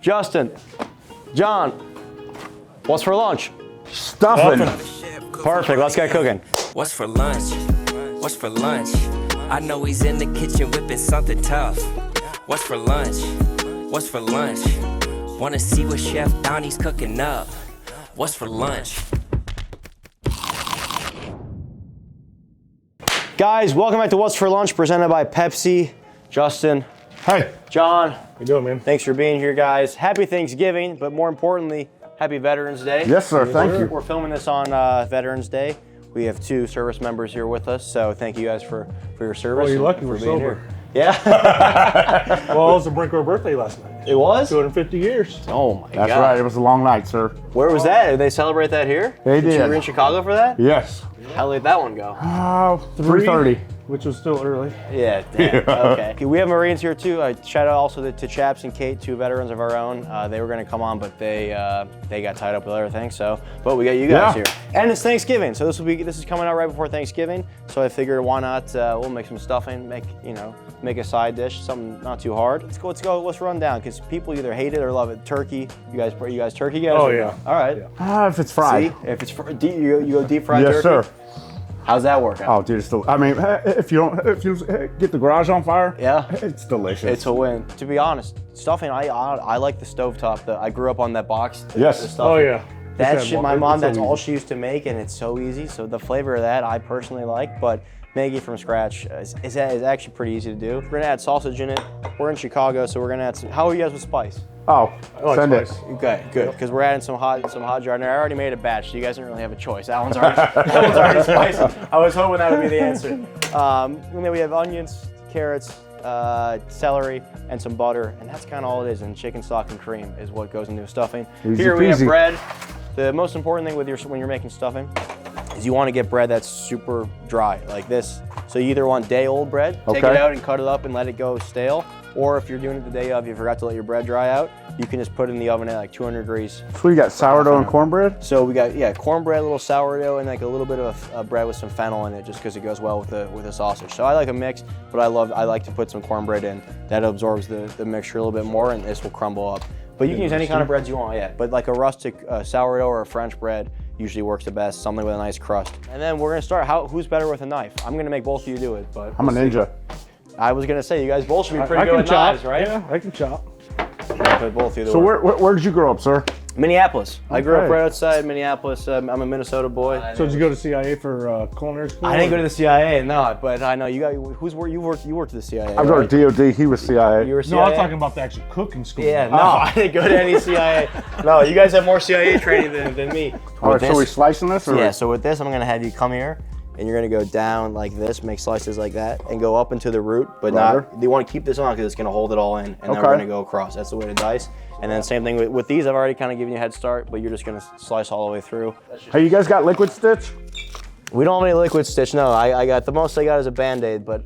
Justin, John, what's for lunch? Stuffing. Perfect, let's get cooking. What's for lunch? What's for lunch? I know he's in the kitchen whipping something tough. What's for lunch? What's for lunch? Wanna see what Chef Donny's cooking up. What's for lunch? Guys, welcome back to What's for Lunch, presented by Pepsi. Justin. Hey. John. How you doing, man? Thanks for being here, guys. Happy Thanksgiving, but more importantly, happy Veterans Day. Yes, sir. Thank you. We're filming this on Veterans Day. We have 2 service members here with us, so thank you guys for your service. Oh, you're lucky for we're being sober. Here. Yeah. Well, it was the brink of our birthday last night. It was? 250 years. Oh my God. That's right. It was a long night, sir. Where was that? Did they celebrate that here? They did. You were in Chicago for that? Yes. How late did that one go? 3:30. Which was still early. Yeah, damn. Okay. We have Marines here too. Shout out also to Chaps and Kate, 2 veterans of our own. They were going to come on, but they got tied up with other things. But we got you guys here, and it's Thanksgiving, so this is coming out right before Thanksgiving. So I figured, why not? We'll make some stuffing, make a side dish, something not too hard. Let's run down, because people either hate it or love it. Turkey. You guys turkey guys? Oh yeah. All right. Yeah. If it's fried. See, if it's you go deep fried turkey. Yes, sir. How's that work out? Oh, dude, it's I mean, if you get the garage on fire, Yeah. it's delicious. It's a win. To be honest, stuffing, I like the stovetop. I grew up on that box. Yes. The stuffing. Oh yeah. That shit, my mom, It's so that's all easy. she used to make, and it's so easy. So the flavor of that, I personally like, but making it from scratch is actually pretty easy to do. We're gonna add sausage in it. We're in Chicago, so we're gonna add some. How are you guys with spice? Oh, I like send it. spice. Okay, good, because we're adding some hot jar in there. I already made a batch, so you guys don't really have a choice. That one's already spicy. I was hoping that would be the answer. And then we have onions, carrots, celery, and some butter, and that's kind of all it is. And chicken stock and cream is what goes into stuffing. Easy Here we have peasy. bread. The most important thing when you're making stuffing is you want to get bread that's super dry, like this. So you either want day-old bread, take it Okay. out and cut it up and let it go stale, or if you're doing it the day of, you forgot to let your bread dry out, you can just put it in the oven at like 200 degrees. So we got sourdough and cornbread? So we got, cornbread, a little sourdough, and like a little bit of bread with some fennel in it, just because it goes well with the sausage. So I like a mix, but I like to put some cornbread in. That absorbs the mixture a little bit more, and this will crumble up. But you can use any kind of breads you want, yeah. But like a rustic sourdough or a French bread usually works the best, something with a nice crust. And then we're gonna start, who's better with a knife? I'm gonna make both of you do it, but I'm a ninja. I was gonna say, you guys both should be pretty I good can with chop. knives, right? Yeah, I can chop. But both of you So where did you grow up, sir? Minneapolis. I grew up Okay. right outside Minneapolis. I'm a Minnesota boy. So did you go to CIA for culinary school? I didn't go to the CIA, no, but I know you got. You worked at the CIA. I go to DOD. He was CIA. You were CIA. No, I'm talking about the actual cooking school. Yeah, no, I didn't go to any CIA. No, you guys have more CIA training than me. All right, With so we this- slicing this? Or? Yeah, so with this, I'm gonna have you come here, and you're gonna go down like this, make slices like that, and go up into the root, but Router. not. You want to keep this on because it's gonna hold it all in, and then we're Okay. gonna go across. That's the way to dice. And then same thing with these. I've already kind of given you a head start, but you're just gonna slice all the way through. Hey, you guys got liquid stitch? We don't have any liquid stitch. No, I got the most I got is a Band-Aid, but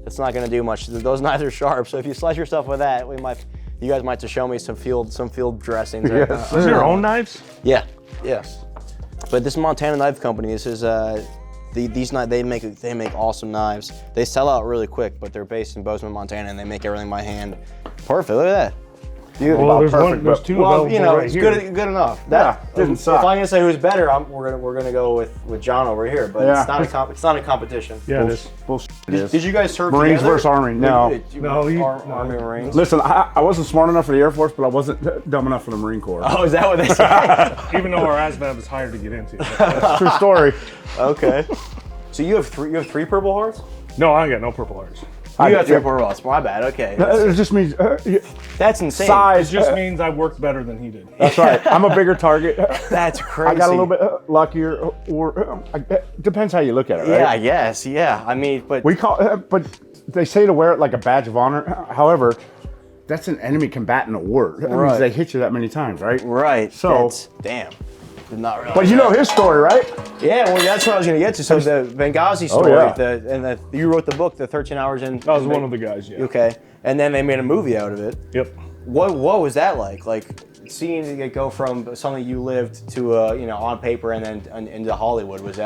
it's not gonna do much. Those knives are sharp, so if you slice yourself with that, you guys might just show me some field dressings. Yes, These are your own knives? Yeah, yes. But this Montana Knife Company, this is these knives. They make awesome knives. They sell out really quick, but they're based in Bozeman, Montana, and they make everything by hand. Perfect. Look at that. Dude, Well, about there's perfect, there's but- 2 Well, available right it's here. good enough. didn't if suck. I'm gonna say who's better, we're gonna go with John over here. But Yeah. it's not a competition. Yeah, it is. Bullshit it is. Did you guys serve Marines together? versus Army? No. No, Army Marines. Listen, I wasn't smart enough for the Air Force, but I wasn't dumb enough for the Marine Corps. Oh, is that what they say? Even though our ASVAB is higher to get into. True story. Okay. So you have three Purple Hearts? No, I ain't got no Purple Hearts. You got 3 Purple Hearts. My bad. Okay. It just means That's insane. It size. just means I worked better than he did. That's right. I'm a bigger target. That's crazy. I got a little bit luckier, or depends how you look at it, right? Yeah, I guess. Yeah. I mean, but We call, but they say to wear it like a badge of honor. However, that's an enemy combatant award. That Right. means they hit you that many times, right? right. So- damn. Did not realize. But you know his story, right? Yeah, well, that's what I was gonna get to. So the Benghazi story, yeah. you wrote the book, the 13 Hours in. I was one of the guys, yeah. Okay, and then they made a movie out of it. Yep. What was that like? Like seeing it go from something you lived to on paper and then into Hollywood. Was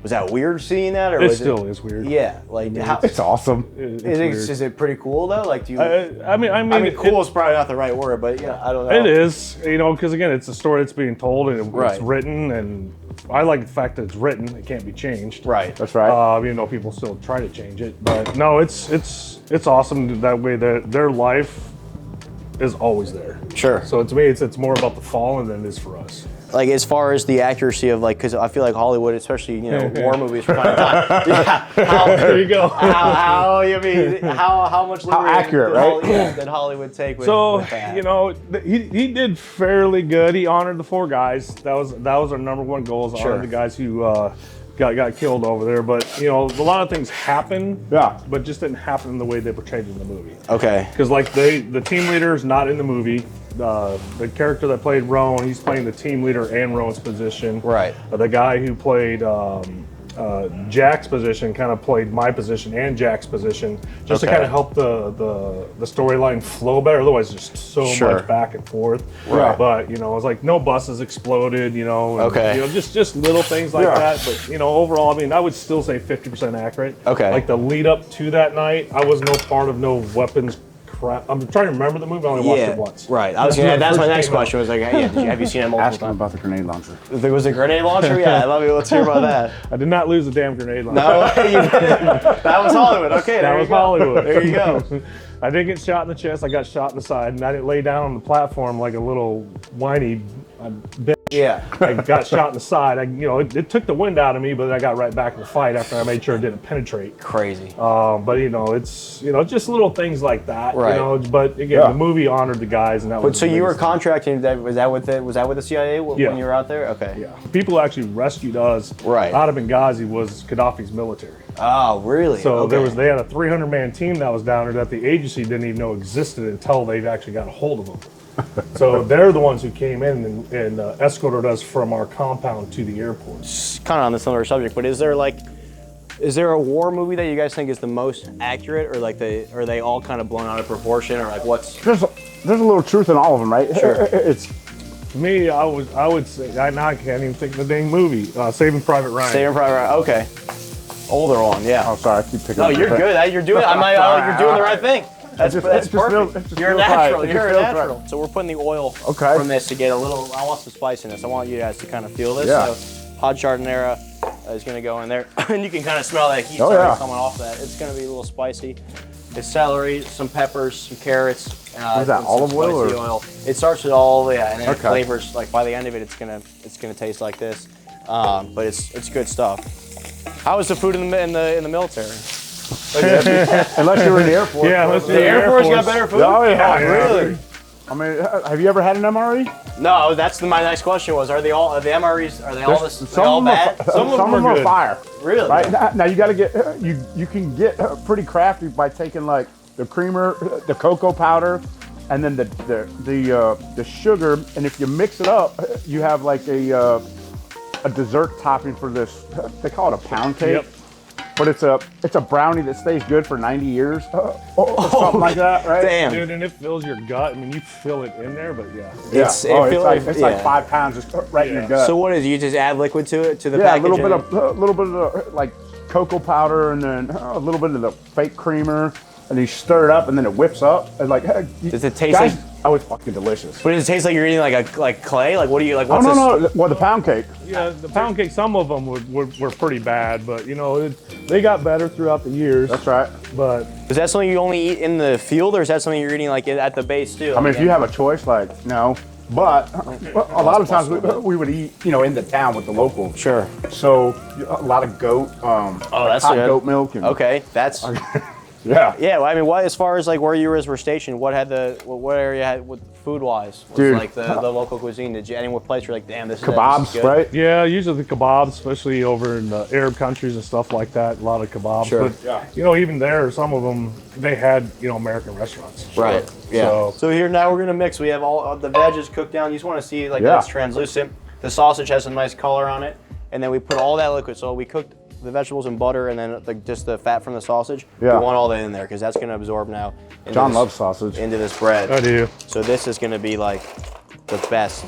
Was that weird seeing that, or It was still is weird. Yeah, like how, It's awesome. is it pretty cool though? Like, do you? I mean, cool is probably not the right word, but yeah, I don't know. It is, you know, because again, it's a story that's being told and Right. it's written, and I like the fact that it's written; it can't be changed. Right. That's right. Even though people still try to change it, but no, it's awesome that way that their life is always there. Sure. So to me, it's more about the fallen than it is for us. Like as far as the accuracy of like, because I feel like Hollywood, especially war movies from time to time. Yeah, There you go. How you mean how much How accurate, right? Did Hollywood take with, So with that? you know, he did fairly good. He honored the 4 guys. That was our number one goal, is Sure. honor the guys who got killed over there. But you know, a lot of things happen. Yeah. But just didn't happen in the way they portrayed it in the movie. Okay. Because like the team leader is not in the movie. The character that played Roan, he's playing the team leader and Roan's position. Right. The guy who played Jack's position kind of played my position and Jack's position, just to Okay. kind of help the storyline flow better. Otherwise, it's just so Sure. much back and forth. Right. But you know, it's like no buses exploded. You know. And, Okay. You know, just little things like Yeah. that. But you know, overall, I mean, I would still say 50% accurate. Okay. Like the lead up to that night, I was no part of no weapons. Crap. I'm trying to remember the movie. I only watched Yeah. it once. Right. I was That's when it that's my first next came out. question. Was like, hey, have you seen it multiple Ask him times? about the grenade launcher. There was a grenade launcher. Yeah, I love you. Let's hear about that. I did not lose the damn grenade launcher. No, that was Hollywood. Okay, That there was you go. Hollywood. There you go. I didn't get shot in the chest. I got shot in the side, and I didn't lay down on the platform like a little whiny bitch. Yeah. I got shot in the side. It took the wind out of me, but I got right back in the fight after I made sure it didn't penetrate. Crazy. But it's just little things like that. Right. You know, but again, Yeah. the movie honored the guys, and that But was. so the you were biggest thing. contracting? Was that with the CIA when Yeah. you were out there? Okay. Yeah. People who actually rescued us Right. out of Benghazi was Gaddafi's military. Oh, really? So okay. they had a 300-man team that was down there that the agency didn't even know existed until they actually got a hold of them. So they're the ones who came in and escorted us from our compound to the airport. kind of on the similar subject, but is there a war movie that you guys think is the most accurate, or like are they all kind of blown out of proportion, or like what's? There's a little truth in all of them, right? Sure. It's To me, I would say now I can't even think of the dang movie. Saving Private Ryan. Saving Private Ryan. Okay. Older one, yeah. oh, sorry, I keep picking. No, up you're your- good. You're doing. You're doing the right thing. That's just- that's it just feels- perfect. it just You're a feels right. natural. It just You're a feels natural. right. So we're putting the oil Okay. from this to get a little. I want some spiciness. I want you guys to kind of feel this. Yeah. So hot jardinera is going to go in there, and you can kind of smell that heat Oh, already yeah. coming off that. It's going to be a little spicy. It's celery, some peppers, some carrots. What is that, and some olive oil spicy or- oil. It starts with all and then it Okay. flavors. Like by the end of it, it's gonna taste like this. But it's good stuff. How is the food in the military? Unless you're in the Air Force. Yeah, unless The you're Air Force got better food. Oh, yeah. Really? I mean, have you ever had an MRE? No, that's my next question was: Are the MREs? Are they all this? Are they all of them bad? are, some of them are are good. fire. Really? Right now, you got to get you can get pretty crafty by taking like the creamer, the cocoa powder, and then the sugar, and if you mix it up, you have like a dessert topping for this. They call it a pound cake. Yep. But it's a brownie that stays good for 90 years, or something like that, right? Damn. Dude, and it fills your gut. I mean, you feel it in there, but yeah. Yeah. It's- It's like yeah. 5 pounds just right in your Yeah. gut. So what is it? You just add liquid to it to the Yeah, a package? little bit of like cocoa powder, and then a little bit of the fake creamer, and you stir it up, and then it whips up. And like, Does it taste guys, like- Oh, it's fucking delicious. But does it taste like you're eating like clay? Like what do you like? Oh What's this? no! Well, the pound cake. Yeah, the pound cake, some of them were pretty bad, but they got better throughout the years. That's right. But Is that something you only eat in the field, or is that something you're eating like at the base too? I mean, if you have a choice, like no. But a lot of times we would eat, in the town with the locals. Sure. So a lot of goat, that's hot good. goat milk. And, Okay, that's Yeah. yeah. Well, I mean, what as far as like where you were stationed, what area had with food wise was Dude. like the local cuisine? Did you any place where like, damn, this is Kebabs, good? right? yeah, usually the kebabs, especially over in the Arab countries and stuff like that, a lot of kebabs. Sure. But even there, some of them they had American restaurants. Right. Yeah. So- So here now we're gonna mix. We have all of the veggies cooked down. You just want to see like Yeah. that's translucent. The sausage has some nice color on it, and then we put all that liquid. So we cooked the vegetables in butter, and then just the fat from the sausage. Yeah. We want all that in there because that's gonna absorb now. Into John this- loves sausage. into this bread. I do. So this is gonna be like the best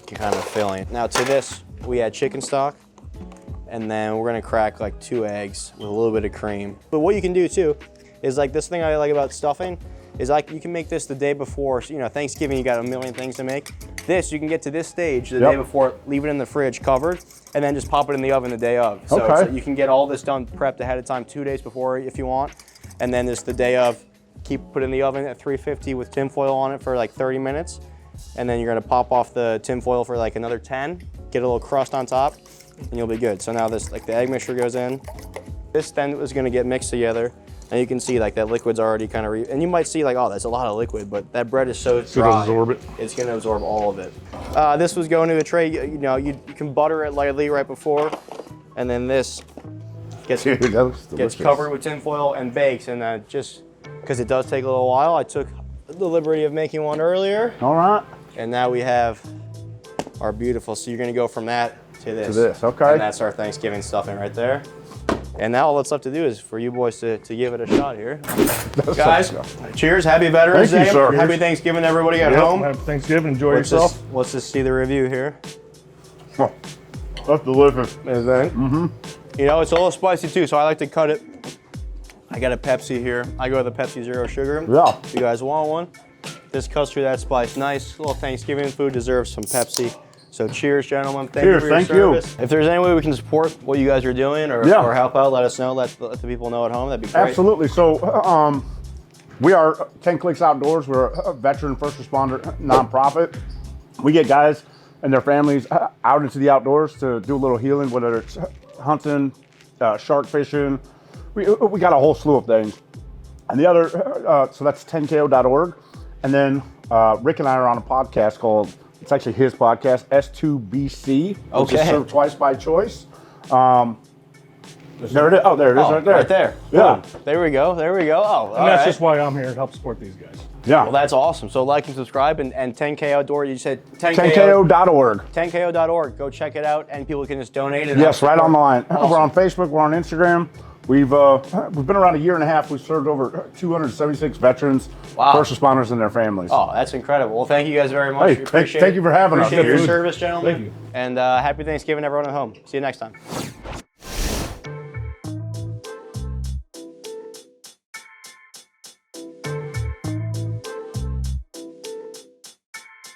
kind of filling. Now to this we add chicken stock, and then we're gonna crack like 2 eggs with a little bit of cream. But what you can do too is like this thing I like about stuffing is like you can make this the day before. So, you know, Thanksgiving, you got a million things to make. This, you can get to this stage the day before, leave it in the fridge covered, and then just pop it in the oven the day of. So you can get all this done prepped ahead of time 2 days before if you want. And then just the day of, put it in the oven at 350 with tin foil on it for like 30 minutes. And then you're gonna pop off the tin foil for like another 10, get a little crust on top, and you'll be good. So now this, like the egg mixture goes in. This then is gonna get mixed together. And you can see like that liquid's already kind of, and you might see like, oh, that's a lot of liquid, but that bread is so dry. Absorb it. It's gonna absorb all of it. This was going to a tray, you know, you can butter it lightly right before, and then this gets covered with tin foil and bakes, and just, because it does take a little while, I took the liberty of making one earlier. All right. And now we have our beautiful, so you're gonna go from that to this. To this, okay. And that's our Thanksgiving stuffing right there. And now all that's left to do is for you boys to give it a shot here. Guys, cheers, happy Veterans Day. Thank you, sir. Happy Thanksgiving to everybody at home. Happy Thanksgiving, enjoy yourself. Let's just see the review here. Oh, that's delicious. Is that? Mm-hmm. You know, it's a little spicy too, so I like to cut it. I got a Pepsi here. I go with a Pepsi Zero Sugar. Yeah. If you guys want one, this cuts through that spice. Nice little Thanksgiving food deserves some Pepsi. So cheers, gentlemen. Thank you for your service. If there's any way we can support what you guys are doing or help out, let us know. Let the people know at home. That'd be great. Absolutely. So we are 10 Klicks Outdoors. We're a veteran first responder nonprofit. We get guys and their families out into the outdoors to do a little healing, whether it's hunting, shark fishing. We got a whole slew of things. And the other, so that's 10ko.org. And then Rick and I are on a podcast called, it's actually his podcast, S2BC, which is served twice by choice. There it is. Oh, there it is, right there. Right there. Yeah. There we go. There we go. Oh, and that's just why I'm here to help support these guys. Yeah. Well, that's awesome. So like and subscribe, and 10K Outdoor, you said 10ko.org. 10ko.org. Go check it out, and people can just donate. And yes, right on the line. Awesome. We're on Facebook. We're on Instagram. We've been around a year and a half. We've served over 276 veterans, first responders, and their families. Oh, that's incredible. Well, thank you guys very much. Hey, thank you for having us. Appreciate your service, gentlemen. Thank you. And happy Thanksgiving, everyone at home. See you next time.